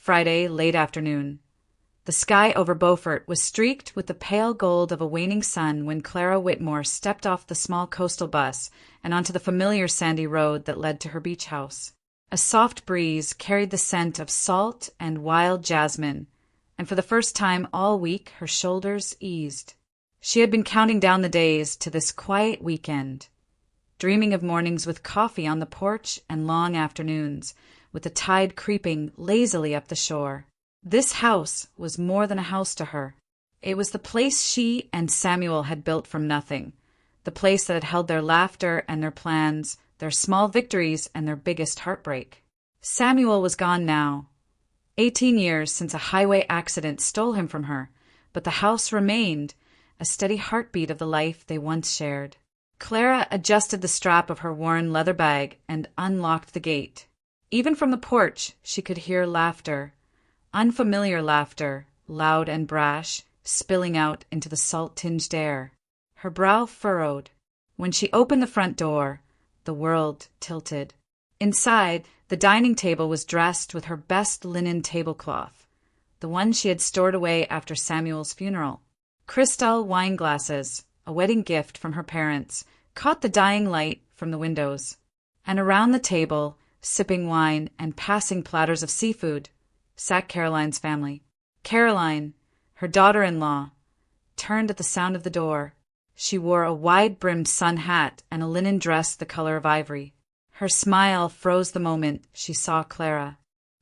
Friday, late afternoon. The sky over Beaufort was streaked with the pale gold of a waning sun when Clara Whitmore stepped off the small coastal bus and onto the familiar sandy road that led to her beach house. A soft breeze carried the scent of salt and wild jasmine, and for the first time all week her shoulders eased. She had been counting down the days to this quiet weekend, dreaming of mornings with coffee on the porch and long afternoons, with the tide creeping lazily up the shore. This house was more than a house to her. It was the place she and Samuel had built from nothing, the place that had held their laughter and their plans, their small victories and their biggest heartbreak. Samuel was gone now. 18 years since a highway accident stole him from her, but the house remained, a steady heartbeat of the life they once shared. Clara adjusted the strap of her worn leather bag and unlocked the gate. Even from the porch she could hear laughter, unfamiliar laughter, loud and brash, spilling out into the salt-tinged air. Her brow furrowed. When she opened the front door, the world tilted. Inside, the dining table was dressed with her best linen tablecloth, the one she had stored away after Samuel's funeral. Crystal wine glasses, a wedding gift from her parents, caught the dying light from the windows. And around the table, sipping wine and passing platters of seafood, sat Caroline's family. Caroline, her daughter-in-law, turned at the sound of the door. She wore a wide-brimmed sun hat and a linen dress the color of ivory. Her smile froze the moment she saw Clara.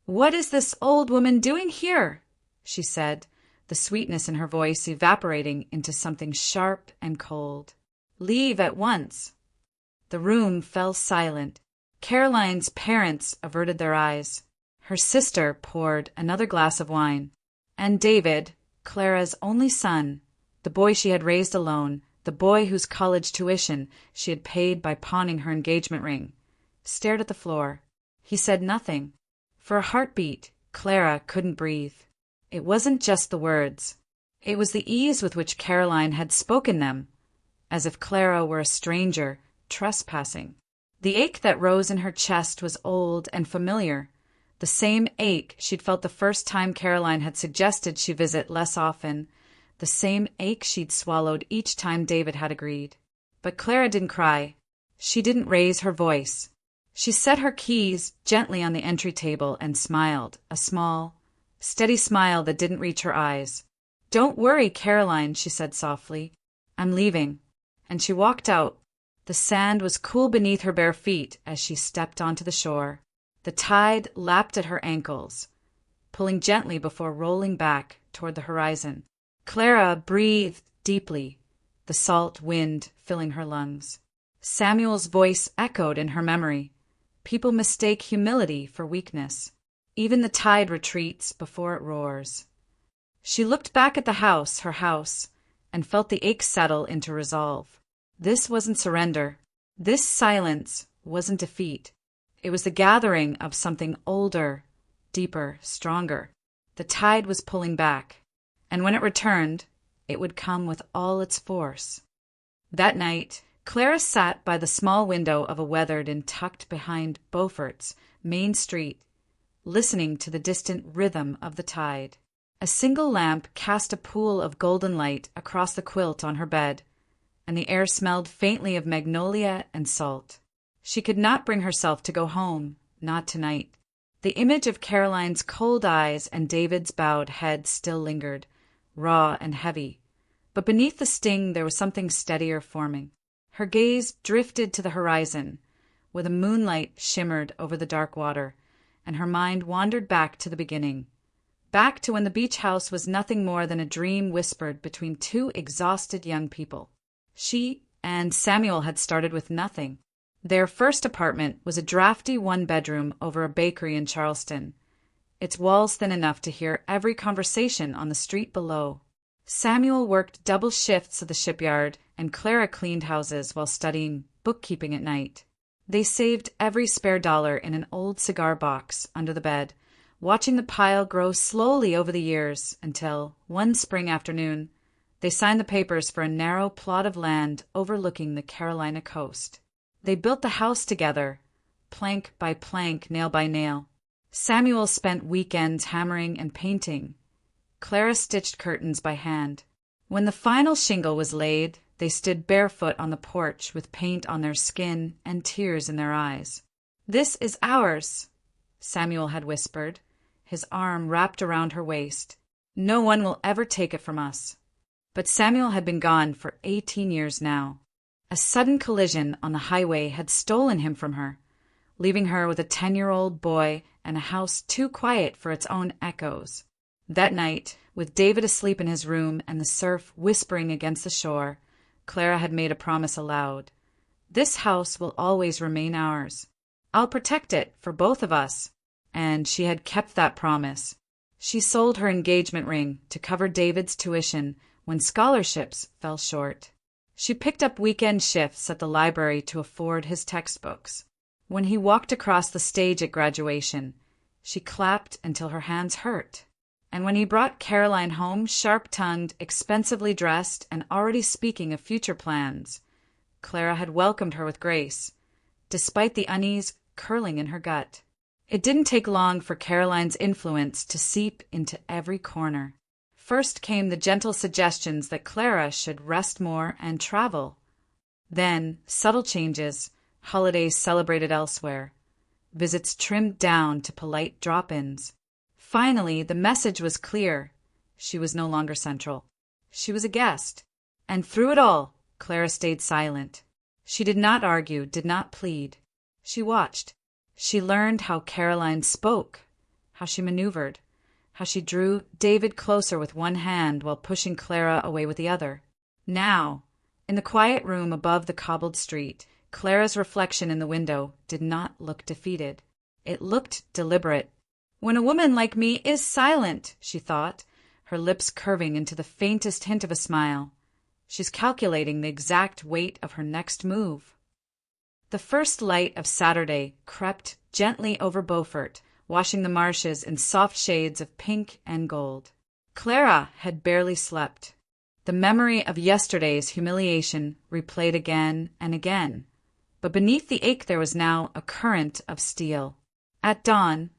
"What is this old woman doing here?" she said, the sweetness in her voice evaporating into something sharp and cold. "Leave at once." The room fell silent. Caroline's parents averted their eyes. Her sister poured another glass of wine. And David, Clara's only son, the boy she had raised alone, the boy whose college tuition she had paid by pawning her engagement ring, stared at the floor. He said nothing. For a heartbeat, Clara couldn't breathe. It wasn't just the words. It was the ease with which Caroline had spoken them, as if Clara were a stranger trespassing. The ache that rose in her chest was old and familiar, the same ache she'd felt the first time Caroline had suggested she visit less often, the same ache she'd swallowed each time David had agreed. But Clara didn't cry. She didn't raise her voice. She set her keys gently on the entry table and smiled, a small, steady smile that didn't reach her eyes. "Don't worry, Caroline," she said softly. "I'm leaving." And she walked out. The sand was cool beneath her bare feet as she stepped onto the shore. The tide lapped at her ankles, pulling gently before rolling back toward the horizon. Clara breathed deeply, the salt wind filling her lungs. Samuel's voice echoed in her memory. People mistake humility for weakness. Even the tide retreats before it roars. She looked back at the house, her house, and felt the ache settle into resolve. This wasn't surrender. This silence wasn't defeat. It was the gathering of something older, deeper, stronger. The tide was pulling back, and when it returned, it would come with all its force. That night, Clara sat by the small window of a weathered inn tucked behind Beaufort's main street, listening to the distant rhythm of the tide. A single lamp cast a pool of golden light across the quilt on her bed, and the air smelled faintly of magnolia and salt. She could not bring herself to go home, not tonight. The image of Caroline's cold eyes and David's bowed head still lingered, raw and heavy, but beneath the sting there was something steadier forming. Her gaze drifted to the horizon, where the moonlight shimmered over the dark water, and her mind wandered back to the beginning, back to when the beach house was nothing more than a dream whispered between two exhausted young people. She and Samuel had started with nothing. Their first apartment was a drafty one-bedroom over a bakery in Charleston, its walls thin enough to hear every conversation on the street below. Samuel worked double shifts at the shipyard, and Clara cleaned houses while studying bookkeeping at night. They saved every spare dollar in an old cigar box under the bed, watching the pile grow slowly over the years until, one spring afternoon, they signed the papers for a narrow plot of land overlooking the Carolina coast. They built the house together, plank by plank, nail by nail. Samuel spent weekends hammering and painting. Clara stitched curtains by hand. When the final shingle was laid, they stood barefoot on the porch with paint on their skin and tears in their eyes. "This is ours," Samuel had whispered, his arm wrapped around her waist. "No one will ever take it from us." But Samuel had been gone for 18 years now. A sudden collision on the highway had stolen him from her, leaving her with a 10-year-old boy and a house too quiet for its own echoes. That night, with David asleep in his room and the surf whispering against the shore, Clara had made a promise aloud. "This house will always remain ours. I'll protect it for both of us." And she had kept that promise. She sold her engagement ring to cover David's tuition when scholarships fell short. She picked up weekend shifts at the library to afford his textbooks. When he walked across the stage at graduation, she clapped until her hands hurt. And when he brought Caroline home, sharp-tongued, expensively dressed, and already speaking of future plans, Clara had welcomed her with grace, despite the unease curling in her gut. It didn't take long for Caroline's influence to seep into every corner. First came the gentle suggestions that Clara should rest more and travel. Then, subtle changes, holidays celebrated elsewhere, visits trimmed down to polite drop-ins. Finally, the message was clear. She was no longer central. She was a guest. And through it all, Clara stayed silent. She did not argue, did not plead. She watched. She learned how Caroline spoke, how she maneuvered, how she drew David closer with one hand while pushing Clara away with the other. Now, in the quiet room above the cobbled street, Clara's reflection in the window did not look defeated. It looked deliberate. "When a woman like me is silent," she thought, her lips curving into the faintest hint of a smile, "she's calculating the exact weight of her next move." The first light of Saturday crept gently over Beaufort, washing the marshes in soft shades of pink and gold. Clara had barely slept. The memory of yesterday's humiliation replayed again and again, but beneath the ache there was now a current of steel. At dawn,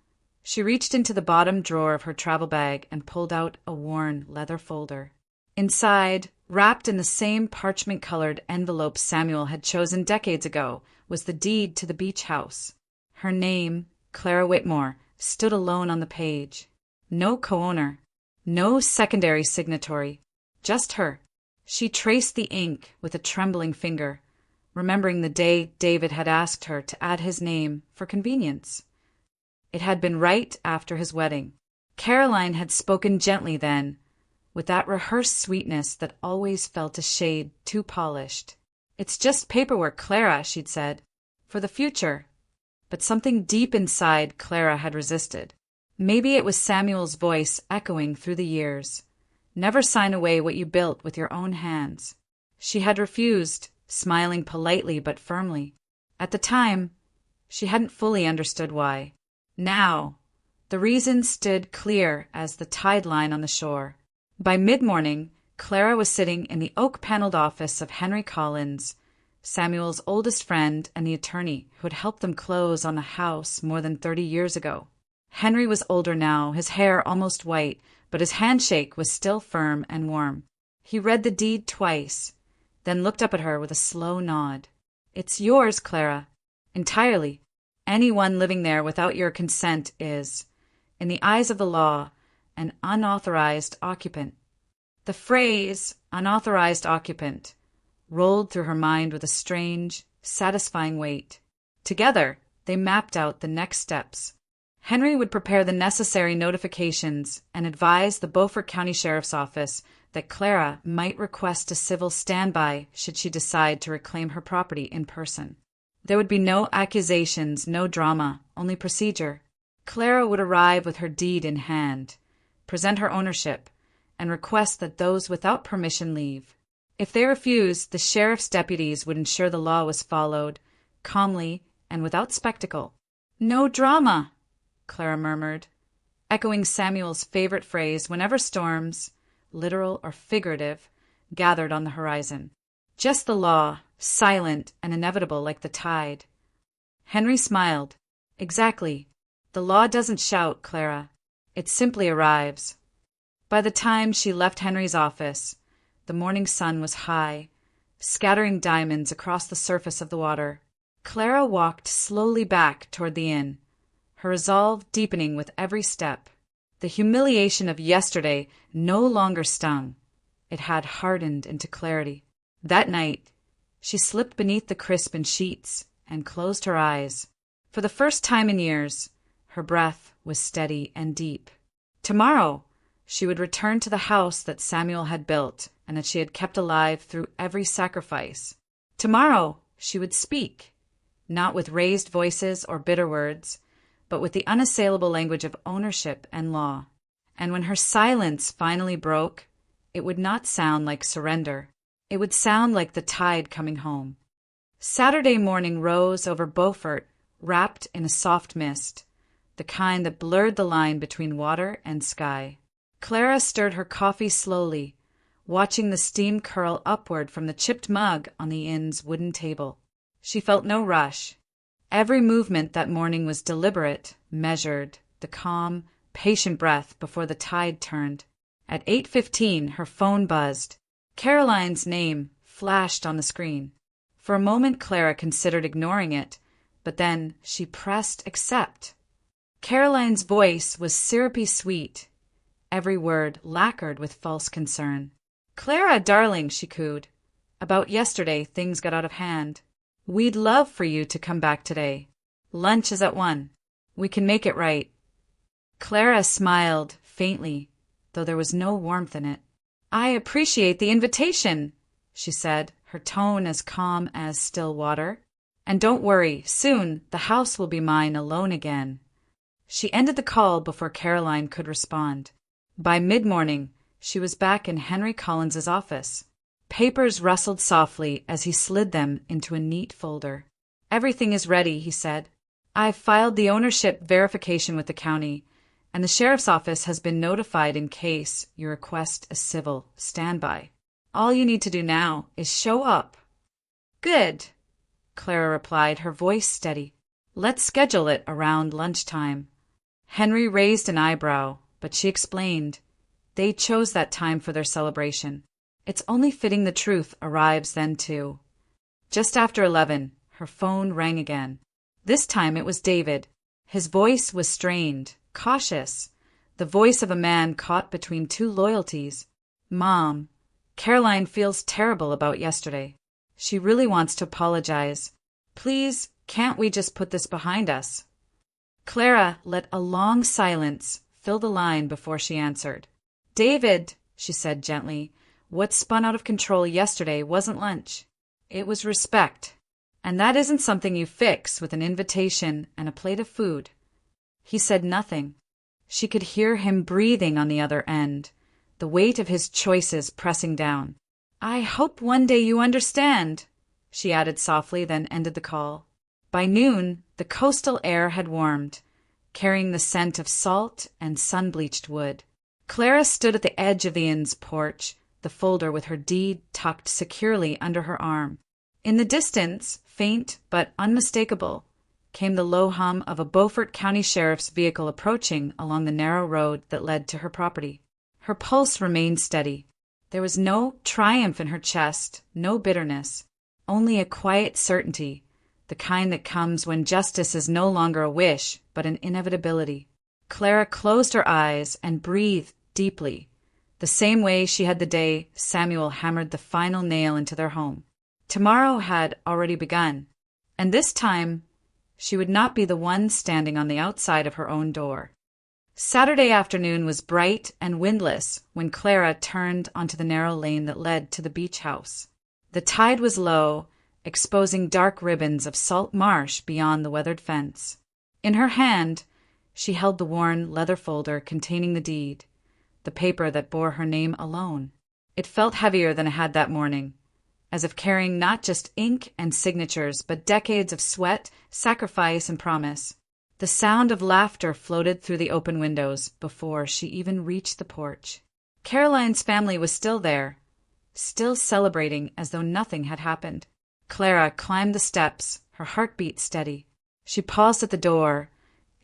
she reached into the bottom drawer of her travel bag and pulled out a worn leather folder. Inside, wrapped in the same parchment-colored envelope Samuel had chosen decades ago, was the deed to the beach house. Her name, Clara Whitmore, stood alone on the page. No co-owner, no secondary signatory, just her. She traced the ink with a trembling finger, remembering the day David had asked her to add his name for convenience. It had been right after his wedding. Caroline had spoken gently then, with that rehearsed sweetness that always felt a shade too polished. "It's just paperwork, Clara," she'd said, "for the future." But something deep inside Clara had resisted. Maybe it was Samuel's voice echoing through the years. "Never sign away what you built with your own hands." She had refused, smiling politely but firmly. At the time, she hadn't fully understood why. Now, the reason stood clear as the tide line on the shore. By mid-morning, Clara was sitting in the oak-paneled office of Henry Collins, Samuel's oldest friend and the attorney who had helped them close on the house more than 30 years ago. Henry was older now, his hair almost white, but his handshake was still firm and warm. He read the deed twice, then looked up at her with a slow nod. "It's yours, Clara, entirely. Anyone living there without your consent is, in the eyes of the law, an unauthorized occupant." The phrase, unauthorized occupant, rolled through her mind with a strange, satisfying weight. Together, they mapped out the next steps. Henry would prepare the necessary notifications and advise the Beaufort County Sheriff's Office that Clara might request a civil standby should she decide to reclaim her property in person. There would be no accusations, no drama, only procedure. Clara would arrive with her deed in hand, present her ownership, and request that those without permission leave. If they refused, the sheriff's deputies would ensure the law was followed, calmly and without spectacle. "No drama," Clara murmured, echoing Samuel's favorite phrase whenever storms, literal or figurative, gathered on the horizon. Just the law, silent and inevitable like the tide. Henry smiled. "Exactly. The law doesn't shout, Clara. It simply arrives. By the time she left Henry's office, the morning sun was high, scattering diamonds across the surface of the water. Clara walked slowly back toward the inn, her resolve deepening with every step. The humiliation of yesterday no longer stung. It had hardened into clarity. That night, she slipped beneath the crisp sheets and closed her eyes. For the first time in years, her breath was steady and deep. Tomorrow, she would return to the house that Samuel had built and that she had kept alive through every sacrifice. Tomorrow, she would speak, not with raised voices or bitter words, but with the unassailable language of ownership and law. And when her silence finally broke, it would not sound like surrender. It would sound like the tide coming home. Saturday morning rose over Beaufort, wrapped in a soft mist, the kind that blurred the line between water and sky. Clara stirred her coffee slowly, watching the steam curl upward from the chipped mug on the inn's wooden table. She felt no rush. Every movement that morning was deliberate, measured, the calm, patient breath before the tide turned. At 8:15, her phone buzzed. Caroline's name flashed on the screen. For a moment, Clara considered ignoring it, but then she pressed accept. Caroline's voice was syrupy sweet, every word lacquered with false concern. "Clara, darling," she cooed. "About yesterday, things got out of hand. We'd love for you to come back today. Lunch is at 1. We can make it right." Clara smiled faintly, though there was no warmth in it. "I appreciate the invitation," she said, her tone as calm as still water. "And don't worry, soon the house will be mine alone again." She ended the call before Caroline could respond. By mid-morning, she was back in Henry Collins's office. Papers rustled softly as he slid them into a neat folder. "Everything is ready," he said. "I've filed the ownership verification with the county, and the sheriff's office has been notified in case you request a civil standby. All you need to do now is show up." "Good," Clara replied, her voice steady. "Let's schedule it around lunchtime." Henry raised an eyebrow, but she explained. They chose that time for their celebration. It's only fitting the truth arrives then, too. Just after 11, her phone rang again. This time it was David. His voice was strained, cautious, the voice of a man caught between two loyalties. "Mom, Caroline feels terrible about yesterday. She really wants to apologize. Please, can't we just put this behind us?" Clara let a long silence fill the line before she answered. "David," she said gently, "what spun out of control yesterday wasn't lunch. It was respect. And that isn't something you fix with an invitation and a plate of food." He said nothing. She could hear him breathing on the other end, the weight of his choices pressing down. "I hope one day you understand," she added softly, then ended the call. By noon, the coastal air had warmed, carrying the scent of salt and sun-bleached wood. Clara stood at the edge of the inn's porch, the folder with her deed tucked securely under her arm. In the distance, faint but unmistakable, came the low hum of a Beaufort County Sheriff's vehicle approaching along the narrow road that led to her property. Her pulse remained steady. There was no triumph in her chest, no bitterness, only a quiet certainty, the kind that comes when justice is no longer a wish, but an inevitability. Clara closed her eyes and breathed deeply, the same way she had the day Samuel hammered the final nail into their home. Tomorrow had already begun, and this time she would not be the one standing on the outside of her own door. Saturday afternoon was bright and windless when Clara turned onto the narrow lane that led to the beach house. The tide was low, exposing dark ribbons of salt marsh beyond the weathered fence. In her hand, she held the worn leather folder containing the deed, the paper that bore her name alone. It felt heavier than it had that morning, as if carrying not just ink and signatures, but decades of sweat, sacrifice, and promise. The sound of laughter floated through the open windows before she even reached the porch. Caroline's family was still there, still celebrating as though nothing had happened. Clara climbed the steps, her heartbeat steady. She paused at the door,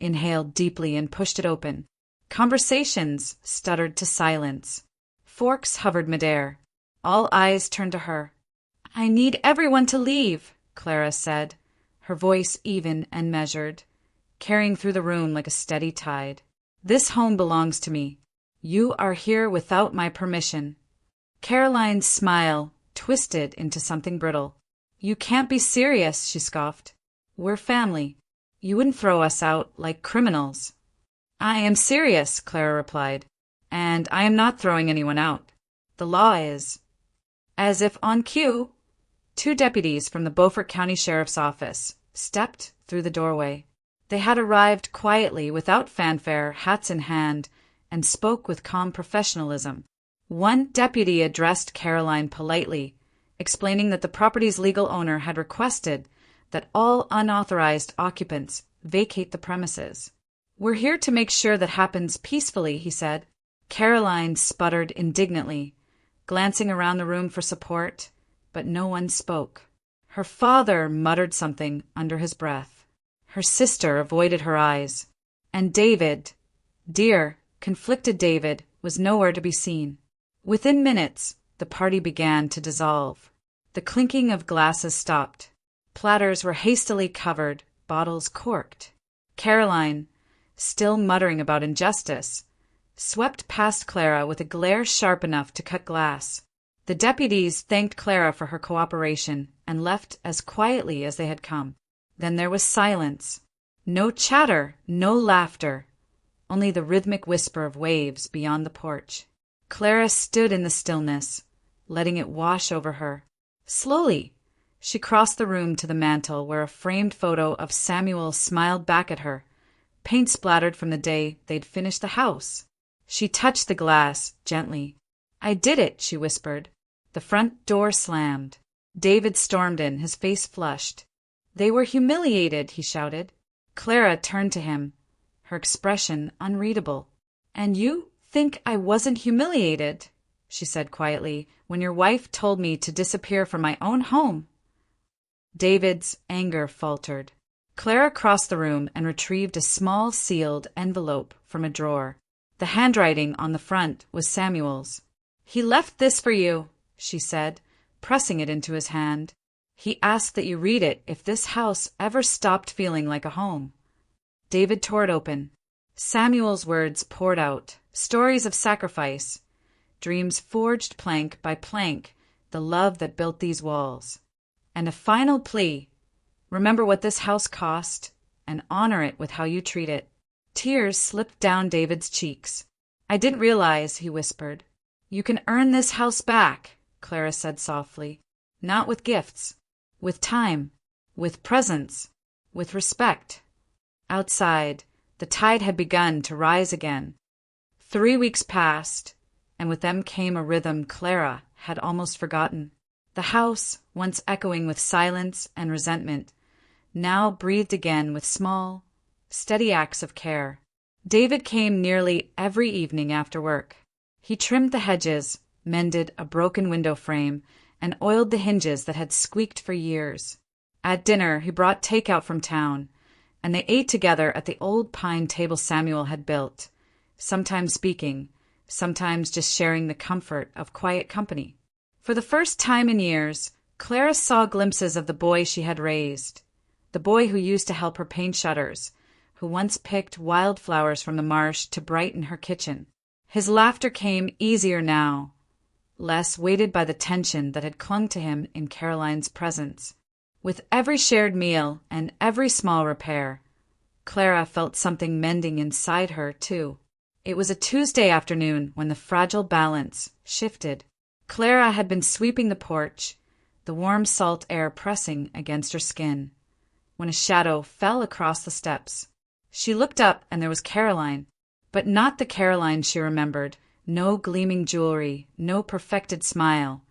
inhaled deeply and pushed it open. Conversations stuttered to silence. Forks hovered midair. All eyes turned to her. "I need everyone to leave," Clara said, her voice even and measured, carrying through the room like a steady tide. "This home belongs to me. You are here without my permission." Caroline's smile twisted into something brittle. "You can't be serious," she scoffed. "We're family. You wouldn't throw us out like criminals." "I am serious," Clara replied, "and I am not throwing anyone out. The law is." As if on cue, 2 deputies from the Beaufort County Sheriff's Office stepped through the doorway. They had arrived quietly, without fanfare, hats in hand, and spoke with calm professionalism. One deputy addressed Caroline politely, explaining that the property's legal owner had requested that all unauthorized occupants vacate the premises. "We're here to make sure that happens peacefully," he said. Caroline sputtered indignantly, glancing around the room for support, but no one spoke. Her father muttered something under his breath. Her sister avoided her eyes. And David, dear, conflicted David, was nowhere to be seen. Within minutes, the party began to dissolve. The clinking of glasses stopped. Platters were hastily covered, bottles corked. Caroline, still muttering about injustice, swept past Clara with a glare sharp enough to cut glass. The deputies thanked Clara for her cooperation and left as quietly as they had come. Then there was silence. No chatter, no laughter, only the rhythmic whisper of waves beyond the porch. Clara stood in the stillness, letting it wash over her. Slowly, she crossed the room to the mantel where a framed photo of Samuel smiled back at her, paint splattered from the day they'd finished the house. She touched the glass gently. "I did it," she whispered. The front door slammed. David stormed in, his face flushed. "They were humiliated," he shouted. Clara turned to him, her expression unreadable. "And you think I wasn't humiliated," she said quietly, "when your wife told me to disappear from my own home?" David's anger faltered. Clara crossed the room and retrieved a small sealed envelope from a drawer. The handwriting on the front was Samuel's. "He left this for you," she said, pressing it into his hand. "He asked that you read it if this house ever stopped feeling like a home." David tore it open. Samuel's words poured out, stories of sacrifice, dreams forged plank by plank, the love that built these walls. And a final plea: remember what this house cost, and honor it with how you treat it. Tears slipped down David's cheeks. "I didn't realize," he whispered. "You can earn this house back," Clara said softly. "Not with gifts. With time. With presence. With respect." Outside, the tide had begun to rise again. 3 weeks passed, and with them came a rhythm Clara had almost forgotten. The house, once echoing with silence and resentment, now breathed again with small, steady acts of care. David came nearly every evening after work. He trimmed the hedges, mended a broken window frame, and oiled the hinges that had squeaked for years. At dinner, he brought takeout from town, and they ate together at the old pine table Samuel had built, sometimes speaking, sometimes just sharing the comfort of quiet company. For the first time in years, Clara saw glimpses of the boy she had raised, the boy who used to help her paint shutters, who once picked wildflowers from the marsh to brighten her kitchen. His laughter came easier now, less weighted by the tension that had clung to him in Caroline's presence. With every shared meal and every small repair, Clara felt something mending inside her, too. It was a Tuesday afternoon when the fragile balance shifted. Clara had been sweeping the porch, the warm salt air pressing against her skin, when a shadow fell across the steps. She looked up and there was Caroline, but not the Caroline she remembered. No gleaming jewelry, no perfected smile,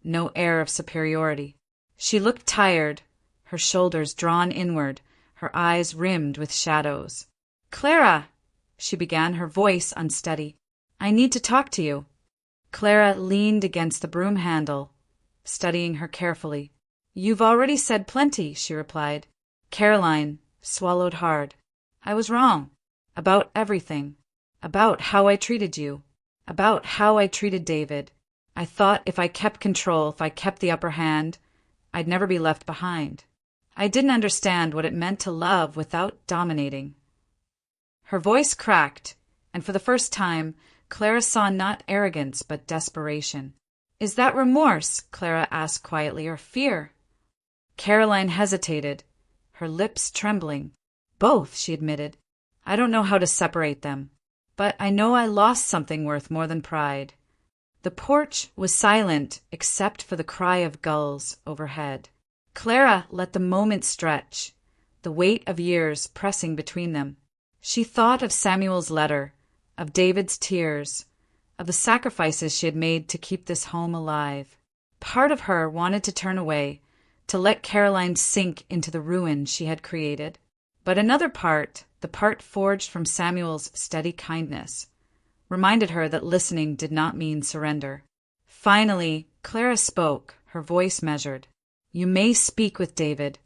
no air of superiority. She looked tired, her shoulders drawn inward, her eyes rimmed with shadows. "Clara," she began, her voice unsteady, "I need to talk to you." Clara leaned against the broom handle, studying her carefully. "You've already said plenty," she replied. Caroline swallowed hard. I was wrong. About everything. About how I treated you. About how I treated David. I thought if I kept control, if I kept the upper hand, I'd never be left behind. I didn't understand what it meant to love without dominating. Her voice cracked, and for the first time, Clara saw not arrogance but desperation. Is that remorse? Clara asked quietly, or fear? Caroline hesitated, her lips trembling. Both, she admitted. I don't know how to separate them, but I know I lost something worth more than pride. The porch was silent except for the cry of gulls overhead. Clara let the moment stretch, the weight of years pressing between them. She thought of Samuel's letter, of David's tears, of the sacrifices she had made to keep this home alive. Part of her wanted to turn away, to let Caroline sink into the ruin she had created. But another part, the part forged from Samuel's steady kindness, reminded her that listening did not mean surrender. Finally, Clara spoke, her voice measured. You may speak with David,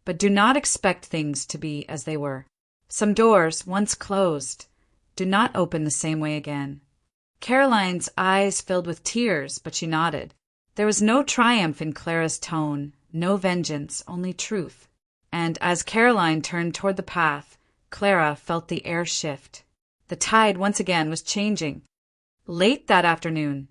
but do not expect things to be as they were. Some doors, once closed, do not open the same way again. Caroline's eyes filled with tears, but she nodded. There was no triumph in Clara's tone, no vengeance, only truth. And as Caroline turned toward the path, Clara felt the air shift. The tide once again was changing. Late that afternoon,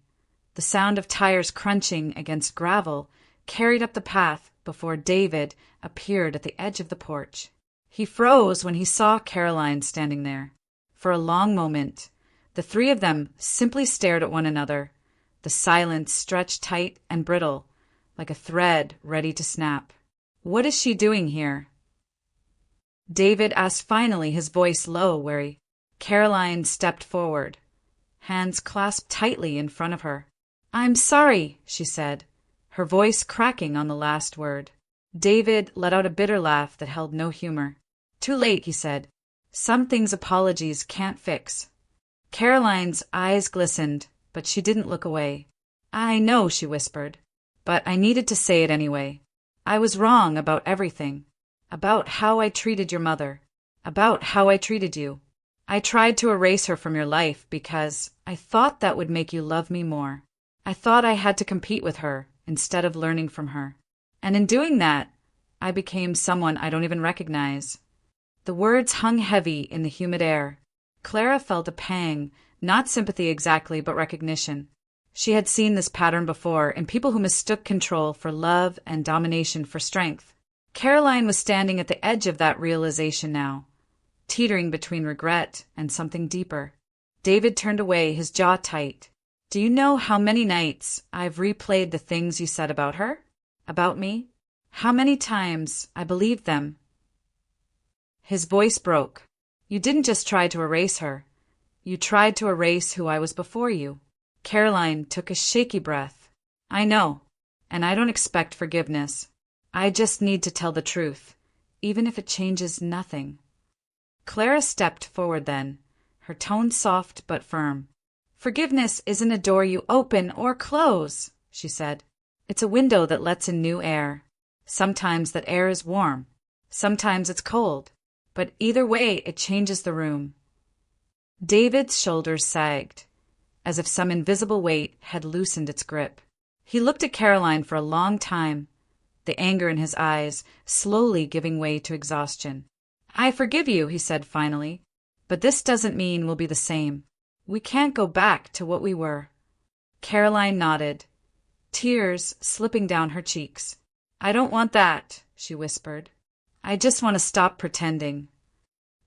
the sound of tires crunching against gravel carried up the path before David appeared at the edge of the porch. He froze when he saw Caroline standing there. For a long moment, the three of them simply stared at one another, the silence stretched tight and brittle, like a thread ready to snap. What is she doing here? David asked finally, his voice low, wary. Caroline stepped forward, hands clasped tightly in front of her. I'm sorry, she said, her voice cracking on the last word. David let out a bitter laugh that held no humor. Too late, he said. Some things apologies can't fix. Caroline's eyes glistened, but she didn't look away. I know, she whispered, but I needed to say it anyway. I was wrong about everything. About how I treated your mother. About how I treated you. I tried to erase her from your life because I thought that would make you love me more. I thought I had to compete with her instead of learning from her. And in doing that, I became someone I don't even recognize. The words hung heavy in the humid air. Clara felt a pang, not sympathy exactly, but recognition. She had seen this pattern before in people who mistook control for love and domination for strength. Caroline was standing at the edge of that realization now, teetering between regret and something deeper. David turned away, his jaw tight. Do you know how many nights I've replayed the things you said about her? About me? How many times I believed them? His voice broke. You didn't just try to erase her. You tried to erase who I was before you. Caroline took a shaky breath. I know, and I don't expect forgiveness. I just need to tell the truth, even if it changes nothing. Clara stepped forward then, her tone soft but firm. Forgiveness isn't a door you open or close, she said. It's a window that lets in new air. Sometimes that air is warm. Sometimes it's cold. But either way, it changes the room. David's shoulders sagged, as if some invisible weight had loosened its grip. He looked at Caroline for a long time, the anger in his eyes slowly giving way to exhaustion. I forgive you, he said finally, but this doesn't mean we'll be the same. We can't go back to what we were. Caroline nodded, tears slipping down her cheeks. I don't want that, she whispered. I just want to stop pretending.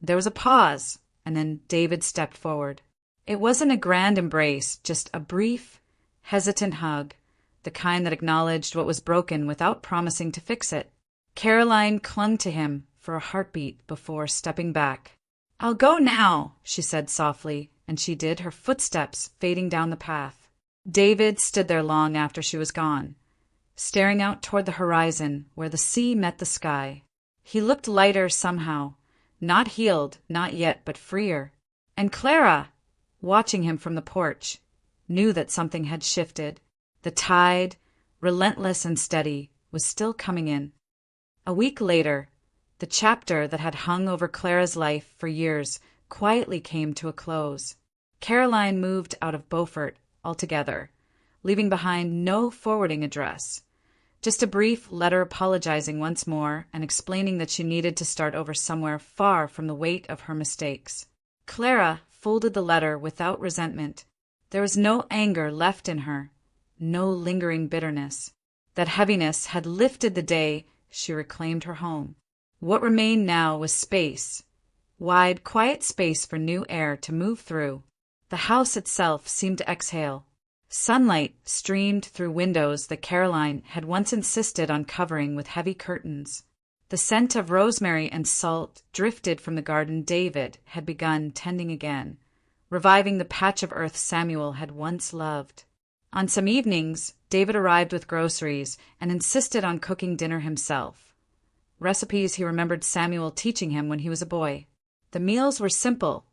There was a pause, and then David stepped forward. It wasn't a grand embrace, just a brief, hesitant hug, the kind that acknowledged what was broken without promising to fix it. Caroline clung to him for a heartbeat before stepping back. I'll go now, she said softly, and she did, her footsteps fading down the path. David stood there long after she was gone, staring out toward the horizon where the sea met the sky. He looked lighter somehow, not healed, not yet, but freer. And Clara, watching him from the porch, knew that something had shifted. The tide, relentless and steady, was still coming in. A week later, The chapter that had hung over Clara's life for years quietly came to a close. Caroline moved out of Beaufort altogether, leaving behind no forwarding address. Just a brief letter apologizing once more and explaining that she needed to start over somewhere far from the weight of her mistakes. Clara folded the letter without resentment. There was no anger left in her, no lingering bitterness. That heaviness had lifted the day she reclaimed her home. What remained now was space, wide, quiet space for new air to move through. The house itself seemed to exhale. Sunlight streamed through windows that Caroline had once insisted on covering with heavy curtains. The scent of rosemary and salt drifted from the garden David had begun tending again, reviving the patch of earth Samuel had once loved. On some evenings, David arrived with groceries and insisted on cooking dinner himself. Recipes he remembered Samuel teaching him when he was a boy. The meals were simple,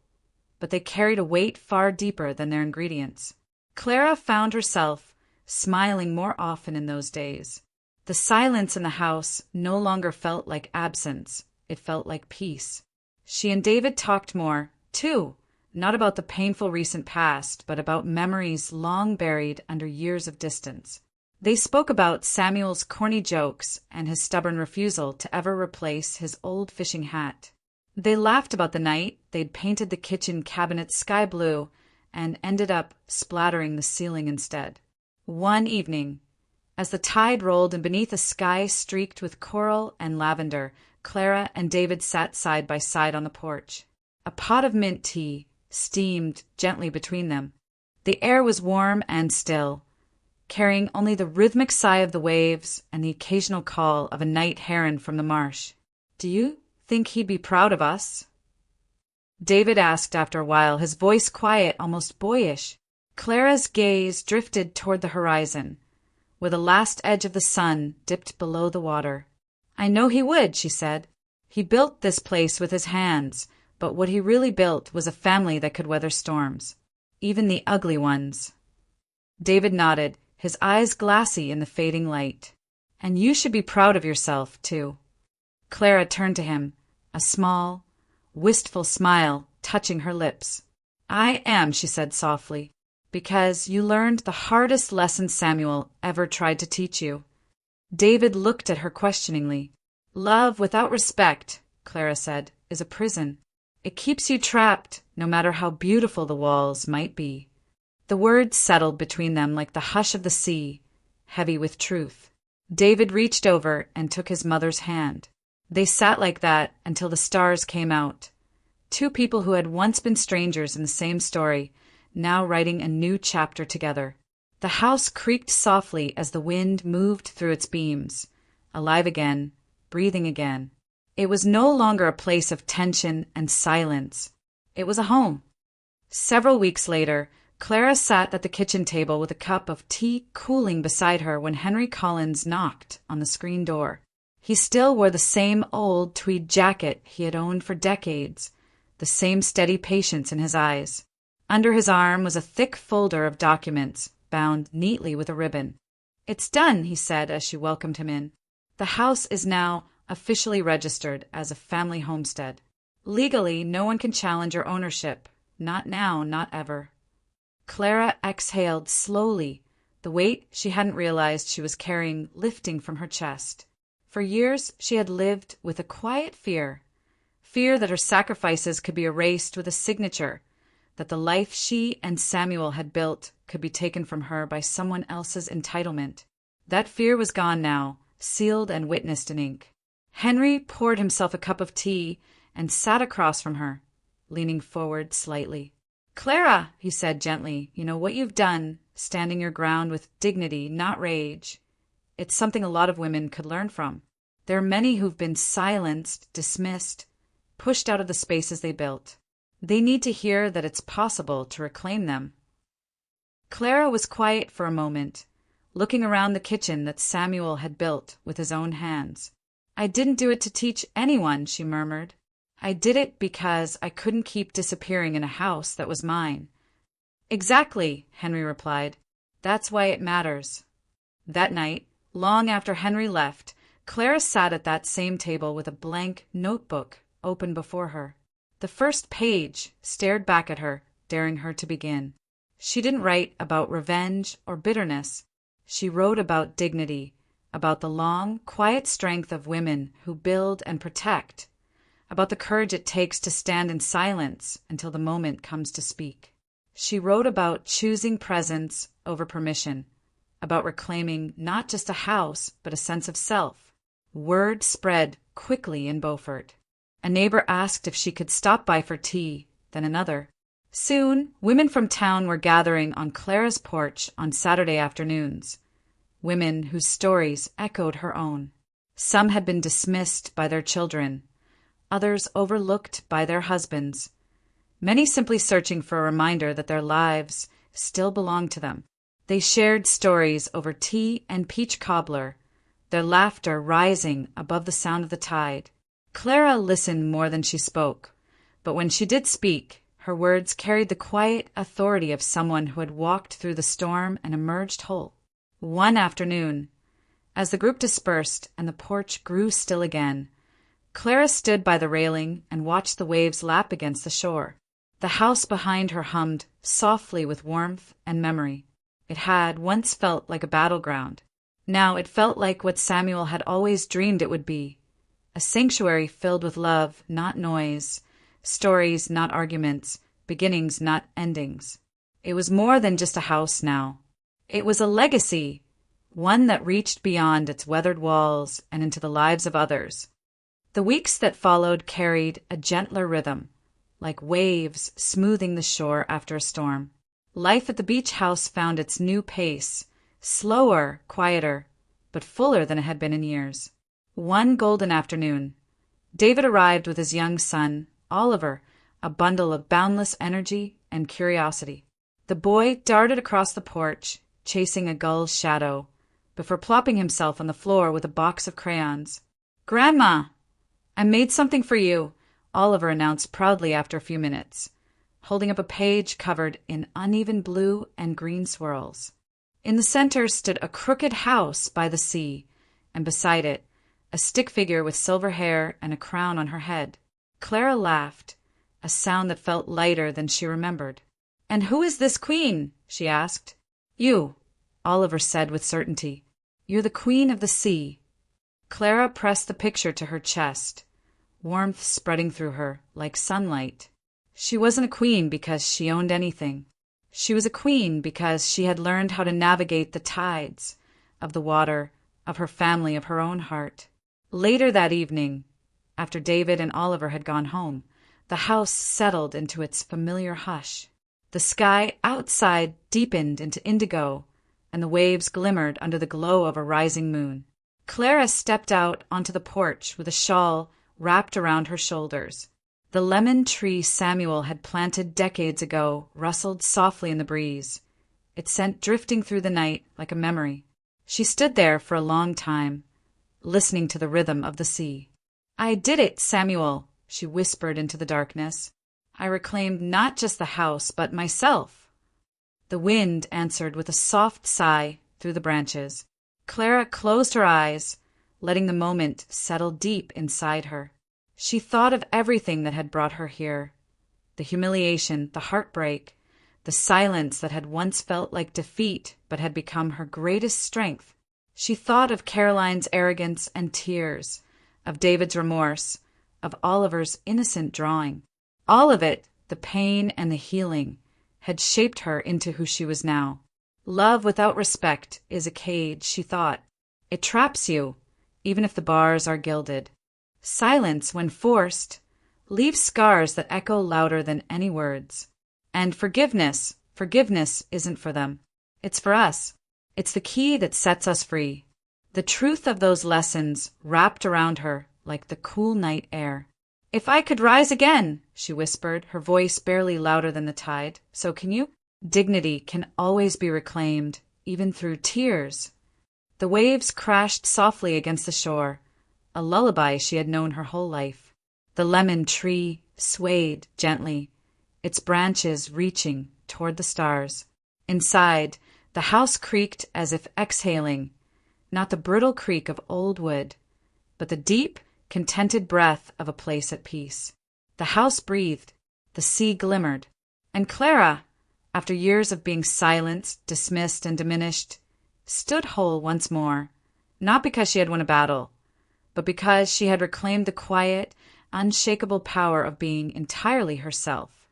but they carried a weight far deeper than their ingredients. Clara found herself smiling more often in those days. The silence in the house no longer felt like absence, it felt like peace. She and David talked more, too, not about the painful recent past, but about memories long buried under years of distance. They spoke about Samuel's corny jokes and his stubborn refusal to ever replace his old fishing hat. They laughed about the night they'd painted the kitchen cabinet sky blue and ended up splattering the ceiling instead. One evening, as the tide rolled and beneath a sky streaked with coral and lavender, Clara and David sat side by side on the porch. A pot of mint tea steamed gently between them. The air was warm and still, carrying only the rhythmic sigh of the waves and the occasional call of a night heron from the marsh. "Do you think he'd be proud of us?" David asked after a while, his voice quiet, almost boyish. Clara's gaze drifted toward the horizon, where the last edge of the sun dipped below the water. "I know he would," she said. "He built this place with his hands, but what he really built was a family that could weather storms, even the ugly ones." David nodded, his eyes glassy in the fading light. "And you should be proud of yourself, too." Clara turned to him, a small, wistful smile touching her lips. "I am," she said softly, "because you learned the hardest lesson Samuel ever tried to teach you." David looked at her questioningly. "Love without respect," Clara said, "is a prison. It keeps you trapped, no matter how beautiful the walls might be." The words settled between them like the hush of the sea, heavy with truth. David reached over and took his mother's hand. They sat like that until the stars came out. Two people who had once been strangers in the same story, now writing a new chapter together. The house creaked softly as the wind moved through its beams, alive again, breathing again. It was no longer a place of tension and silence. It was a home. Several weeks later, Clara sat at the kitchen table with a cup of tea cooling beside her when Henry Collins knocked on the screen door. He still wore the same old tweed jacket he had owned for decades, the same steady patience in his eyes. Under his arm was a thick folder of documents, bound neatly with a ribbon. "It's done," he said as she welcomed him in. "The house is now officially registered as a family homestead. Legally, no one can challenge your ownership. Not now, not ever." Clara exhaled slowly, the weight she hadn't realized she was carrying lifting from her chest. For years, she had lived with a quiet fear that her sacrifices could be erased with a signature, that the life she and Samuel had built could be taken from her by someone else's entitlement. That fear was gone now, sealed and witnessed in ink. Henry poured himself a cup of tea and sat across from her, leaning forward slightly. "Clara," he said gently, "you know what you've done, standing your ground with dignity, not rage. It's something a lot of women could learn from. There are many who've been silenced, dismissed, pushed out of the spaces they built. They need to hear that it's possible to reclaim them." Clara was quiet for a moment, looking around the kitchen that Samuel had built with his own hands. "I didn't do it to teach anyone," she murmured. "I did it because I couldn't keep disappearing in a house that was mine." "Exactly," Henry replied. "That's why it matters." That night, long after Henry left, Clara sat at that same table with a blank notebook open before her. The first page stared back at her, daring her to begin. She didn't write about revenge or bitterness. She wrote about dignity, about the long, quiet strength of women who build and protect, about the courage it takes to stand in silence until the moment comes to speak. She wrote about choosing presence over permission, about reclaiming not just a house, but a sense of self. Word spread quickly in Beaufort. A neighbor asked if she could stop by for tea, then another. Soon, women from town were gathering on Clara's porch on Saturday afternoons, women whose stories echoed her own. Some had been dismissed by their children, others overlooked by their husbands, many simply searching for a reminder that their lives still belonged to them. They shared stories over tea and peach cobbler, their laughter rising above the sound of the tide. Clara listened more than she spoke, but when she did speak, her words carried the quiet authority of someone who had walked through the storm and emerged whole. One afternoon, as the group dispersed and the porch grew still again, Clara stood by the railing and watched the waves lap against the shore. The house behind her hummed softly with warmth and memory. It had once felt like a battleground. Now it felt like what Samuel had always dreamed it would be, a sanctuary filled with love, not noise, stories, not arguments, beginnings, not endings. It was more than just a house now. It was a legacy, one that reached beyond its weathered walls and into the lives of others. The weeks that followed carried a gentler rhythm, like waves smoothing the shore after a storm. Life at the beach house found its new pace, slower, quieter, but fuller than it had been in years. One golden afternoon, David arrived with his young son, Oliver, a bundle of boundless energy and curiosity. The boy darted across the porch, chasing a gull's shadow, before plopping himself on the floor with a box of crayons. "Grandma, I made something for you," Oliver announced proudly after a few minutes, holding up a page covered in uneven blue and green swirls. In the center stood a crooked house by the sea, and beside it, a stick figure with silver hair and a crown on her head. Clara laughed, a sound that felt lighter than she remembered. "And who is this queen?" she asked. "You," Oliver said with certainty. "You're the queen of the sea." Clara pressed the picture to her chest, warmth spreading through her like sunlight. She wasn't a queen because she owned anything. She was a queen because she had learned how to navigate the tides of the water, of her family, of her own heart. Later that evening, after David and Oliver had gone home, the house settled into its familiar hush. The sky outside deepened into indigo, and the waves glimmered under the glow of a rising moon. Clara stepped out onto the porch with a shawl wrapped around her shoulders. The lemon tree Samuel had planted decades ago rustled softly in the breeze. It sent drifting through the night like a memory. She stood there for a long time, listening to the rhythm of the sea. "I did it, Samuel," she whispered into the darkness. "I reclaimed not just the house, but myself." The wind answered with a soft sigh through the branches. Clara closed her eyes, letting the moment settle deep inside her. She thought of everything that had brought her here, the humiliation, the heartbreak, the silence that had once felt like defeat but had become her greatest strength. She thought of Caroline's arrogance and tears, of David's remorse, of Oliver's innocent drawing. All of it, the pain and the healing, had shaped her into who she was now. Love without respect is a cage, she thought. It traps you, even if the bars are gilded. Silence, when forced, leaves scars that echo louder than any words. And forgiveness isn't for them. It's for us. It's the key that sets us free. The truth of those lessons wrapped around her like the cool night air. "If I could rise again," she whispered, her voice barely louder than the tide, "so can you?" Dignity can always be reclaimed, even through tears. The waves crashed softly against the shore, a lullaby she had known her whole life. The lemon tree swayed gently, its branches reaching toward the stars. Inside, the house creaked as if exhaling, not the brittle creak of old wood, but the deep, contented breath of a place at peace. The house breathed, the sea glimmered, and Clara, after years of being silent, dismissed, and diminished, stood whole once more, not because she had won a battle, but because she had reclaimed the quiet, unshakable power of being entirely herself.